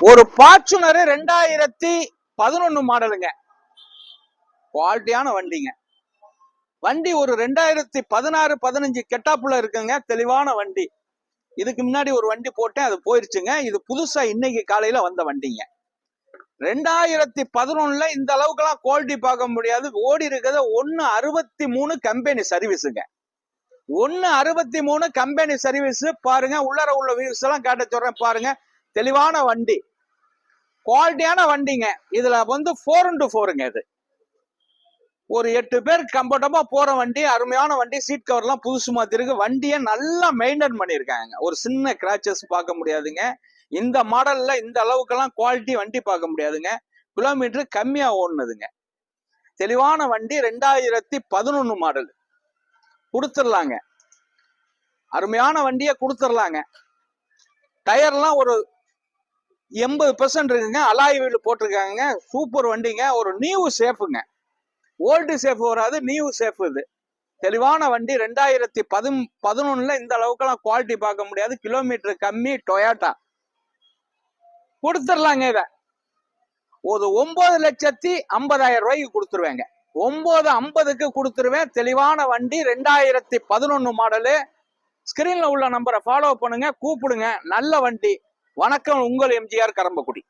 ஒரு ஃபார்ச்சுனர் 2011 மாடலுங்க. குவாலிட்டியான வண்டிங்க. வண்டி ஒரு 2016-15 கெட்டாப்புல இருக்குங்க. தெளிவான வண்டி. இதுக்கு முன்னாடி ஒரு வண்டி போட்டேன், அது போயிருச்சுங்க. இது புதுசா இன்னைக்கு காலையில வந்த வண்டிங்க. 2011ல இந்த அளவுக்குலாம் குவாலிட்டி பார்க்க முடியாது. ஓடி இருக்கிறது 163 கம்பெனி சர்வீஸுங்க. 163 company service. பாருங்க, உள்ளர உள்ள வியூஸ் எல்லாம் காட்ட சொல்றேன் பாருங்க. தெளிவான வண்டி, குவாலிட்டியான வண்டிங்க. இதுல வந்து 4x4ங்க. இது ஒரு 8 பேர் கம்ஃபர்டபா போற வண்டி. அருமையான வண்டி. சீட் கவர் எல்லாம் புதுசு மாதிரி இருக்கு. வண்டியை நல்லா மெயின்டைன் பண்ணிருக்காங்க. ஒரு சின்ன கிராச்சஸ் பார்க்க முடியாதுங்க. இந்த மாடல்ல இந்த அளவுக்கெல்லாம் குவாலிட்டி வண்டி பார்க்க முடியாதுங்க. கிலோமீட்டர் கம்மியா ஓடுனதுங்க. தெளிவான வண்டி. 2011 மாடல் கொடுத்துடலாங்க. அருமையான வண்டியை கொடுத்துடலாங்க. டயர்லாம் ஒரு 80% இருக்குங்க. அலாய் வீல் போட்டிருக்காங்க. சூப்பர் வண்டிங்க. ஒரு நியூ சேஃபுங்க. ஓல்டு சேஃப் வராது, நியூ சேஃப். இது தெளிவான வண்டி. 2011ல இந்த அளவுக்குலாம் குவாலிட்டி பார்க்க முடியாது. கிலோமீட்டர் கம்மி. டொயாட்டா கொடுத்துடலாங்க. இத ஒரு 9,50,000 ரூபாய்க்கு கொடுத்துருவேங்க. 9,50க்கு கொடுத்துருவேன். தெளிவான வண்டி. 2011 மாடலு. ஸ்கிரீன்ல உள்ள நம்பரை ஃபாலோ பண்ணுங்க, கூப்பிடுங்க. நல்ல வண்டி. வணக்கம், உங்கள் எம்ஜிஆர் கரம்பக்குடி.